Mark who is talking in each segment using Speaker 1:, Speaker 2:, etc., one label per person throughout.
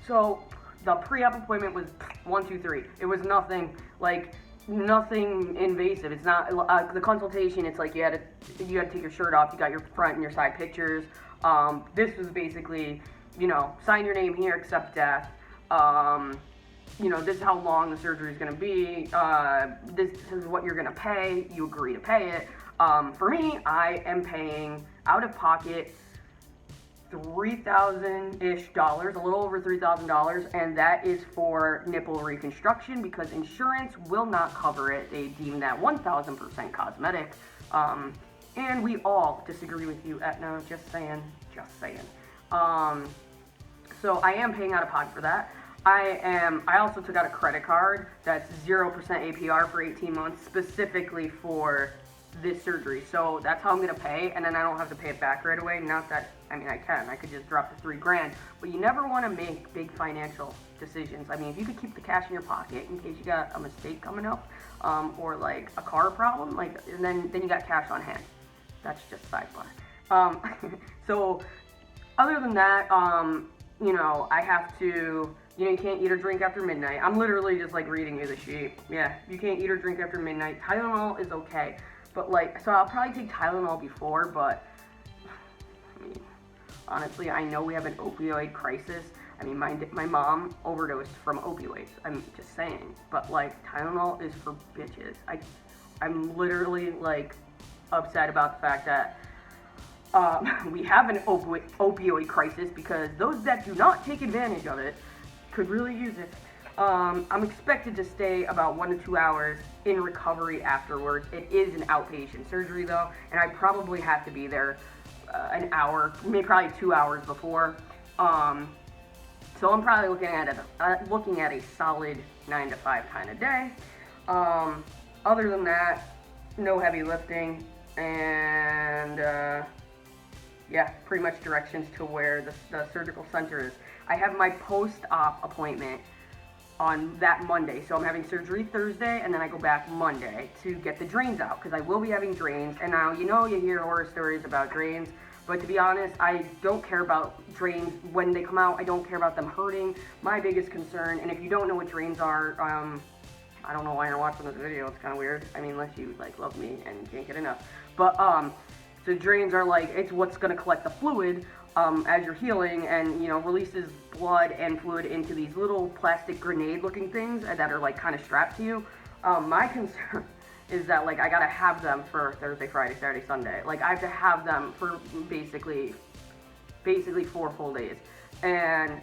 Speaker 1: So the pre-op appointment was 1, 2, 3. It was nothing nothing invasive. It's not the consultation. It's like you had to take your shirt off. You got your front and your side pictures. This was basically, sign your name here, accept death. This is how long the surgery is going to be. This is what you're going to pay. You agree to pay it. For me, I am paying out of pocket $3,000-ish, a little over $3,000, and that is for nipple reconstruction because insurance will not cover it. They deem that 1,000% cosmetic. And we all disagree with you, Aetna. Just saying. So I am paying out of pocket for that. I also took out a credit card that's 0% APR for 18 months specifically for this surgery. So that's how I'm going to pay, and then I don't have to pay it back right away. Not that, I could just drop the $3,000, but you never want to make big financial decisions. If you could keep the cash in your pocket in case you got a mistake coming up, or like a car problem, and then you got cash on hand. That's just sidebar. So other than that, I have to, you can't eat or drink after midnight. I'm literally just reading you the sheet. Yeah, you can't eat or drink after midnight. Tylenol is okay. But so I'll probably take Tylenol before, but honestly, I know we have an opioid crisis. My mom overdosed from opioids. I'm just saying. But Tylenol is for bitches. I'm literally upset about the fact that we have an opioid crisis because those that do not take advantage of it could really use it. I'm expected to stay about 1 to 2 hours in recovery afterwards. It is an outpatient surgery though, and I probably have to be there an hour, maybe probably 2 hours before. So I'm probably looking at a solid 9 to 5 kind of day. Other than that, no heavy lifting, and pretty much directions to where the surgical center is. I have my post-op appointment on that Monday. So I'm having surgery Thursday, and then I go back Monday to get the drains out, because I will be having drains. And now, you hear horror stories about drains, but to be honest, I don't care about drains when they come out. I don't care about them hurting. My biggest concern, and if you don't know what drains are, I don't know why you're watching this video. It's kind of weird. Unless you love me and you can't get enough. But so drains are it's what's going to collect the fluid as you're healing, and releases blood and fluid into these little plastic grenade looking things that are kind of strapped to you. My concern is that I gotta have them for Thursday, Friday, Saturday, Sunday. I have to have them for basically 4 full days. And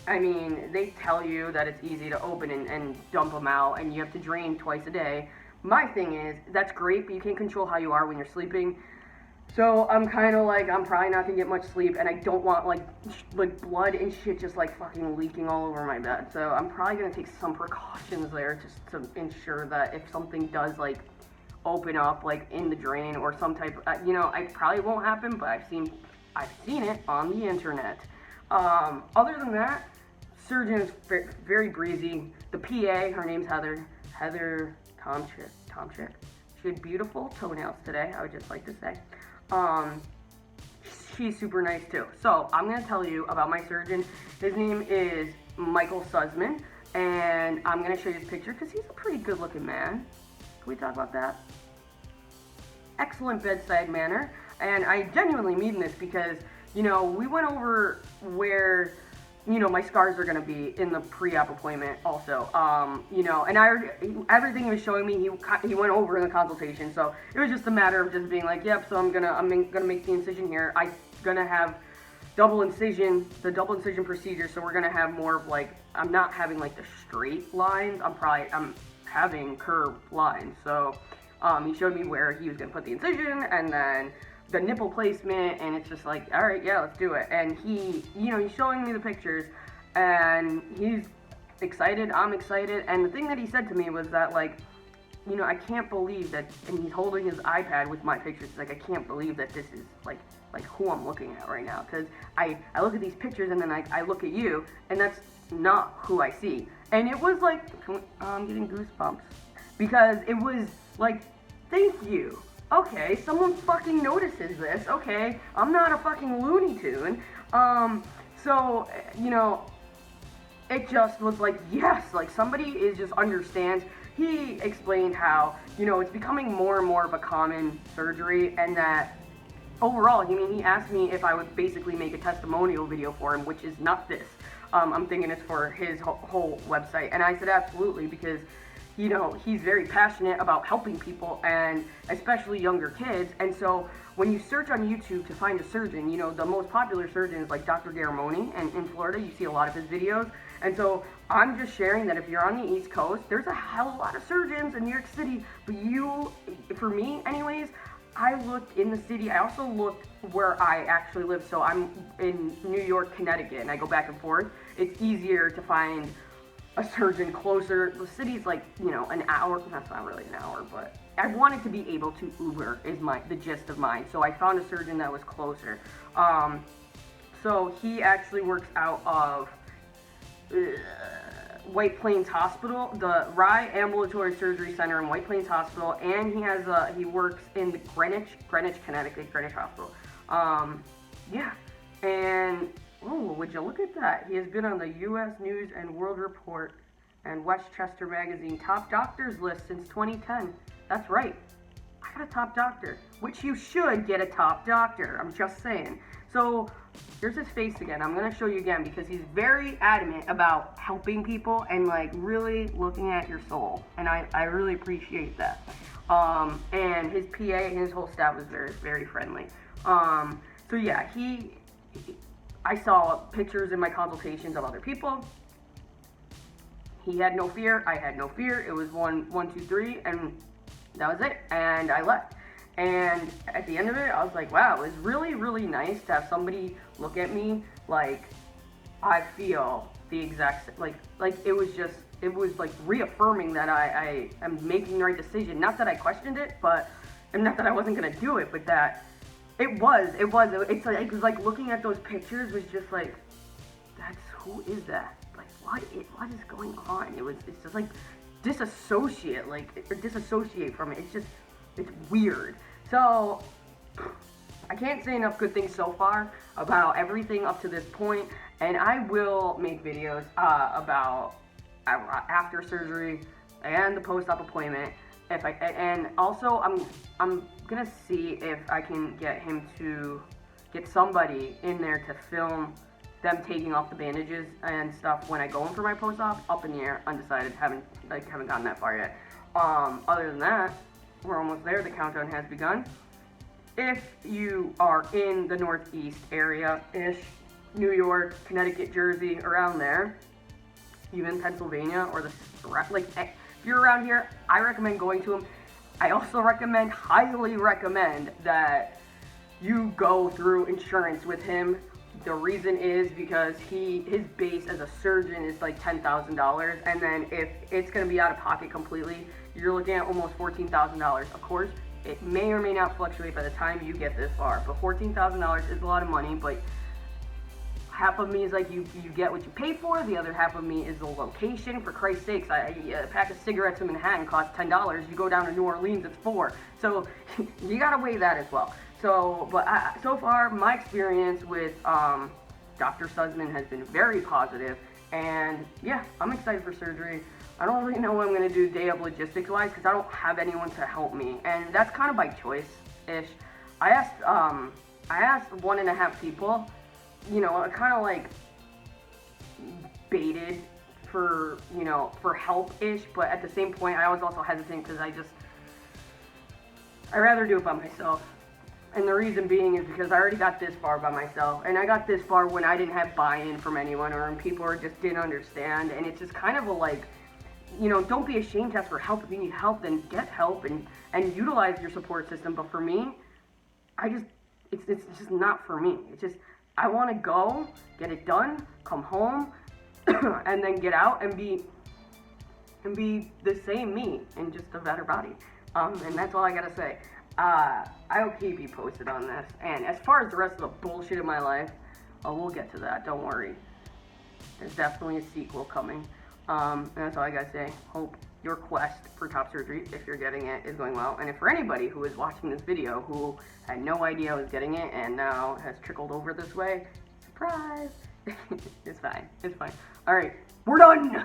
Speaker 1: they tell you that it's easy to open and dump them out, and you have to drain twice a day. My thing is, that's great, but you can't control how you are when you're sleeping. So I'm kind of I'm probably not gonna get much sleep, and I don't want blood and shit just fucking leaking all over my bed. So I'm probably gonna take some precautions there just to ensure that if something does open up in the drain or some type, I probably won't happen, but I've seen it on the internet. Other than that, surgeon is very breezy. The PA, her name's Heather Tomchick. She had beautiful toenails today, I would just like to say. She's super nice too. So I'm going to tell you about my surgeon. His name is Michael Suzman, and I'm going to show you his picture because he's a pretty good looking man. Can we talk about that? Excellent bedside manner, and I genuinely mean this because, we went over where my scars are going to be in the pre-op appointment also. And everything he was showing me, he went over in the consultation. So it was just a matter of just being yep, so I'm gonna make the incision here. I'm gonna have the double incision procedure. So we're gonna have more of I'm not having the straight lines. I'm having curved lines. So he showed me where he was gonna put the incision, and then the nipple placement, and it's just all right, yeah, let's do it. And he's showing me the pictures, and he's excited, I'm excited, and the thing that he said to me was that, I can't believe that, and he's holding his iPad with my pictures, I can't believe that this is, who I'm looking at right now, because I look at these pictures, and then I look at you, and that's not who I see. And it was I'm getting goosebumps, because it was thank you. Okay, someone fucking notices this. Okay, I'm not a fucking Looney Tune. So, it just was like, yes, like somebody just understands. He explained how, it's becoming more and more of a common surgery, and that overall, he asked me if I would basically make a testimonial video for him, which is not this. I'm thinking it's for his whole website. And I said absolutely, because, he's very passionate about helping people, and especially younger kids. And so when you search on YouTube to find a surgeon, the most popular surgeon is like Dr. Garamoni, and in Florida you see a lot of his videos. And so I'm just sharing that if you're on the East Coast, there's a hell of a lot of surgeons in New York City, but for me anyways, I looked in the city. I also looked where I actually live. So I'm in New York, Connecticut, and I go back and forth. It's easier to find a surgeon closer. The city's like, an hour. That's not really an hour, but I wanted to be able to Uber is the gist of mine. So I found a surgeon that was closer. So he actually works out of White Plains Hospital, the Rye Ambulatory Surgery Center in White Plains Hospital, and he works in the Greenwich, Connecticut, Greenwich Hospital. Yeah, and would you look at that? He has been on the U.S. News and World Report and Westchester Magazine top doctors list since 2010. That's right, I got a top doctor, which you should get a top doctor. I'm just saying. So here's his face again. I'm going to show you again because he's very adamant about helping people and like really looking at your soul. And I really appreciate that. And his PA and his whole staff was very, very friendly. So yeah, I saw pictures in my consultations of other people. He had no fear. I had no fear. It was 1, 2, 3, and that was it. And I left. And at the end of it, I was like, wow, it was really, really nice to have somebody look at me like I feel the exact, like it was like reaffirming that I am making the right decision. Not that I questioned it, and not that I wasn't going to do it, but that it was like looking at those pictures was just like, who is that? Like, what is going on? It's just like disassociate from it. It's weird. So, I can't say enough good things so far about everything up to this point, and I will make videos about after surgery and the post-op appointment. And also I'm gonna see if I can get somebody in there to film them taking off the bandages and stuff when I go in for my post-op. Up in the air, undecided, haven't gotten that far yet. Other than that, we're almost there. The countdown has begun. If you are in the Northeast area-ish, New York, Connecticut, Jersey, around there, even Pennsylvania, or if you're around here, I recommend going to them. I also highly recommend that you go through insurance with him. The reason is because his base as a surgeon is like $10,000, and then if it's going to be out of pocket completely, you're looking at almost $14,000. Of course, it may or may not fluctuate by the time you get this far, but $14,000 is a lot of money. But half of me is like you get what you pay for. The other half of me is the location. For Christ's sakes, a pack of cigarettes in Manhattan costs $10. You go down to New Orleans, it's $4. So you gotta weigh that as well. So, but so far, my experience with Dr. Suzman has been very positive, and yeah, I'm excited for surgery. I don't really know what I'm going to do day of logistics-wise because I don't have anyone to help me, and that's kind of by choice-ish. I asked 1.5 people, I kind of like baited for help-ish, but at the same point, I was also hesitant because I'd rather do it by myself. And the reason being is because I already got this far by myself, and I got this far when I didn't have buy-in from anyone, or when people just didn't understand, and it's just kind of a like, don't be ashamed to ask for help. If you need help, then get help and utilize your support system. But for me, it's just not for me. It's just, I want to go, get it done, come home, and then get out and be the same me in just a better body. And that's all I gotta say. I'll keep you posted on this. And as far as the rest of the bullshit in my life, we'll get to that. Don't worry. There's definitely a sequel coming. And that's all I gotta say. Hope your quest for top surgery, if you're getting it, is going well. And if for anybody who is watching this video who had no idea I was getting it and now has trickled over this way, surprise! It's fine. It's fine. Alright. We're done.